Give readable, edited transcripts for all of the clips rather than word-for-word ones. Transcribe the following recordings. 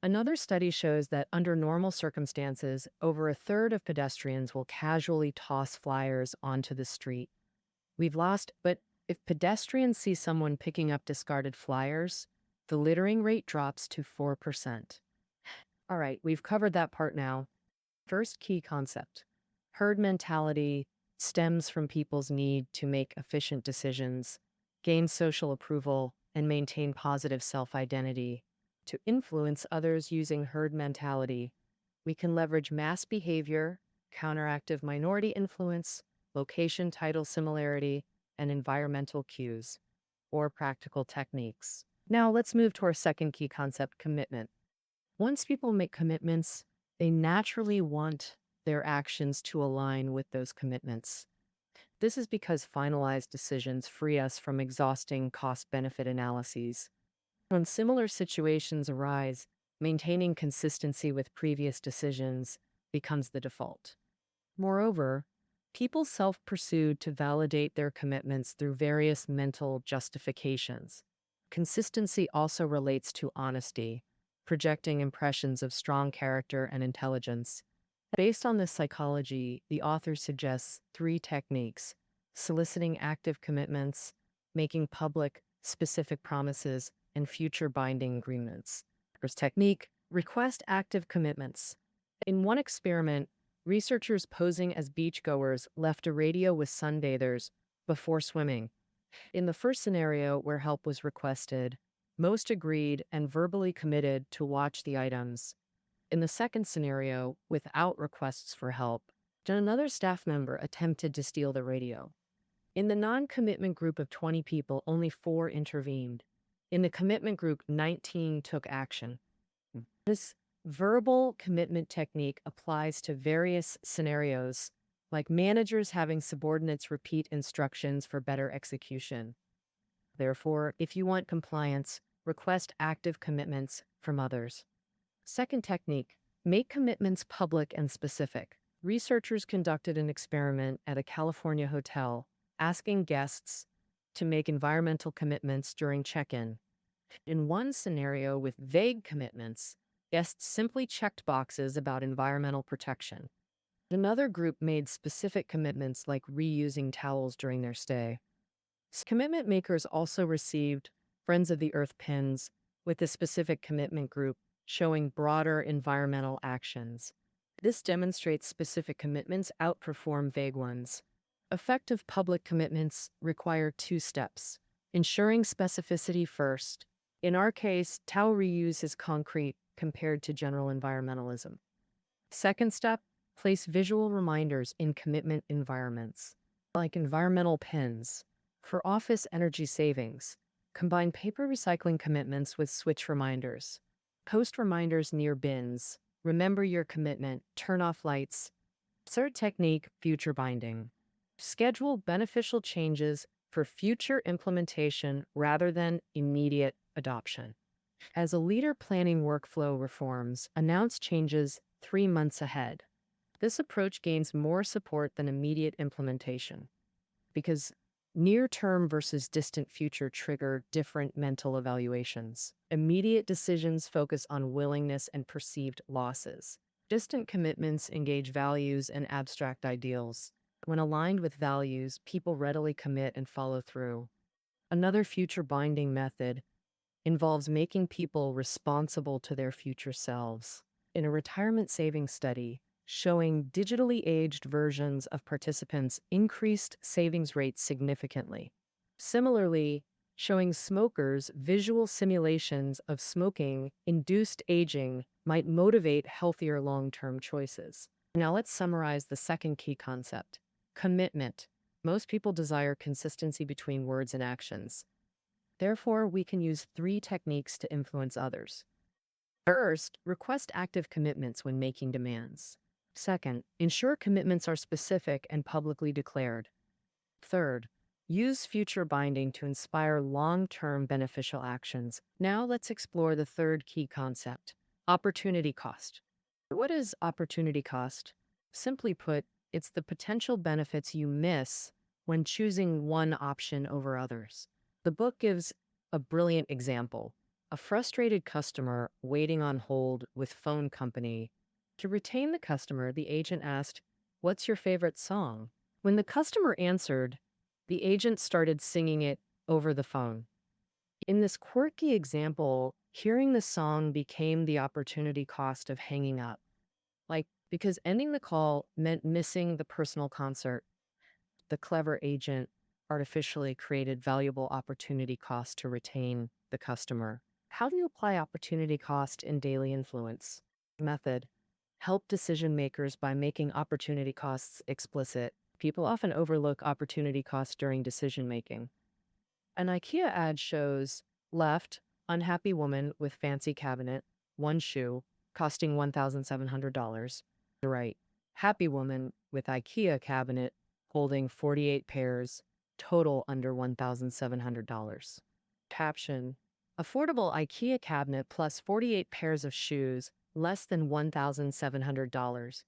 Another study shows that under normal circumstances, over a third of pedestrians will casually toss flyers onto the street. But if pedestrians see someone picking up discarded flyers, the littering rate drops to 4%. All right, we've covered that part now. First key concept: herd mentality stems from people's need to make efficient decisions, gain social approval, and maintain positive self identity. To influence others using herd mentality, we can leverage mass behavior, counteractive minority influence, location title similarity, and environmental cues, or practical techniques. Now let's move to our second key concept: commitment. Once people make commitments, they naturally want their actions to align with those commitments. This is because finalized decisions free us from exhausting cost benefit analyses. When similar situations arise, maintaining consistency with previous decisions becomes the default. Moreover, people self pursue to validate their commitments through various mental justifications. Consistency also relates to honesty, projecting impressions of strong character and intelligence. Based on this psychology, the author suggests three techniques: soliciting active commitments, making public specific promises, and future binding agreements. First technique: request active commitments. In one experiment, researchers posing as beachgoers left a radio with sunbathers before swimming. In the first scenario, where help was requested, most agreed and verbally committed to watch the items. In the second scenario, without requests for help, another staff member attempted to steal the radio. In the non-commitment group of 20 people, only 4 intervened. In the commitment group, 19 took action. This verbal commitment technique applies to various scenarios, like managers having subordinates repeat instructions for better execution. Therefore, if you want compliance, request active commitments from others. Second technique: make commitments public and specific. Researchers conducted an experiment at a California hotel, asking guests to make environmental commitments during check-in. In one scenario with vague commitments, guests simply checked boxes about environmental protection. Another group made specific commitments like reusing towels during their stay. Commitment makers also received Friends of the Earth pins with the specific commitment group, showing broader environmental actions. This demonstrates specific commitments outperform vague ones. Effective public commitments require 2 steps: ensuring specificity first. In our case, towel reuse is concrete compared to general environmentalism. Second step: place visual reminders in commitment environments, like environmental pins. For office energy savings, combine paper recycling commitments with switch reminders. Post reminders near bins. Remember your commitment. Turn off lights. Third technique: future binding. Schedule beneficial changes for future implementation rather than immediate adoption. As a leader planning workflow reforms, announce changes 3 months ahead. This approach gains more support than immediate implementation, because near-term versus distant future trigger different mental evaluations. Immediate decisions focus on willingness and perceived losses. Distant commitments engage values and abstract ideals. When aligned with values, people readily commit and follow through. Another future binding method involves making people responsible to their future selves. In a retirement savings study, showing digitally aged versions of participants increased savings rates significantly. Similarly, showing smokers visual simulations of smoking-induced aging might motivate healthier long-term choices. Now let's summarize the second key concept: commitment. Most people desire consistency between words and actions. Therefore, we can use 3 techniques to influence others. First, request active commitments when making demands. Second, ensure commitments are specific and publicly declared. Third, use future binding to inspire long-term beneficial actions. Now let's explore the third key concept: opportunity cost. What is opportunity cost? Simply put, it's the potential benefits you miss when choosing one option over others. The book gives a brilliant example. A frustrated customer waiting on hold with phone company. To retain the customer, the agent asked, "What's your favorite song?" When the customer answered, the agent started singing it over the phone. In this quirky example, hearing the song became the opportunity cost of hanging up. Like, because ending the call meant missing the personal concert, the clever agent artificially created valuable opportunity cost to retain the customer. How do you apply opportunity cost in daily influence? Method. Help decision makers by making opportunity costs explicit. People often overlook opportunity costs during decision making. An IKEA ad shows left, unhappy woman with fancy cabinet, one shoe, costing $1,700. Right, happy woman with IKEA cabinet, holding 48 pairs, total under $1,700. Caption. Affordable IKEA cabinet plus 48 pairs of shoes, less than $1,700.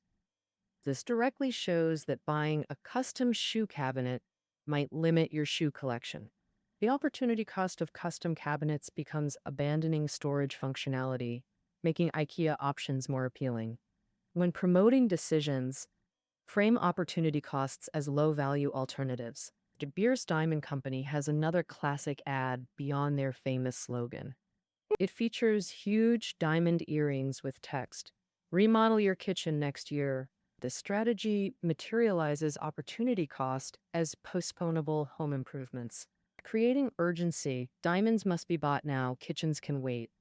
This directly shows that buying a custom shoe cabinet might limit your shoe collection. The opportunity cost of custom cabinets becomes abandoning storage functionality, making IKEA options more appealing. When promoting decisions, frame opportunity costs as low-value alternatives. De Beers Diamond Company has another classic ad beyond their famous slogan. It features huge diamond earrings with text, "Remodel your kitchen next year." This strategy materializes opportunity cost as postponable home improvements. Creating urgency, diamonds must be bought now, kitchens can wait.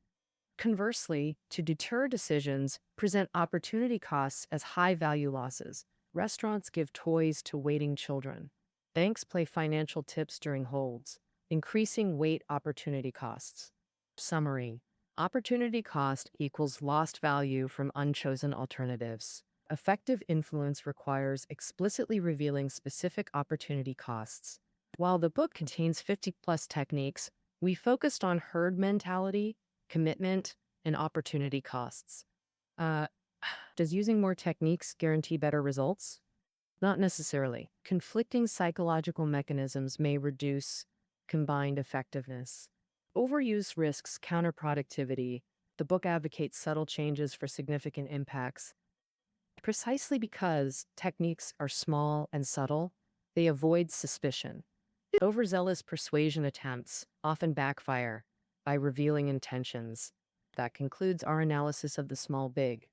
Conversely, to deter decisions, present opportunity costs as high-value losses. Restaurants give toys to waiting children. Banks play financial tips during holds, increasing wait opportunity costs. Summary. Opportunity cost equals lost value from unchosen alternatives. Effective influence requires explicitly revealing specific opportunity costs. While the book contains 50-plus techniques, we focused on herd mentality, commitment, and opportunity costs. Uh, does using more techniques guarantee better results? Not necessarily. Conflicting psychological mechanisms may reduce combined effectiveness. Overuse risks counterproductivity. The book advocates subtle changes for significant impacts. Precisely because techniques are small and subtle, they avoid suspicion. Overzealous persuasion attempts often backfire by revealing intentions. That concludes our analysis of the small big.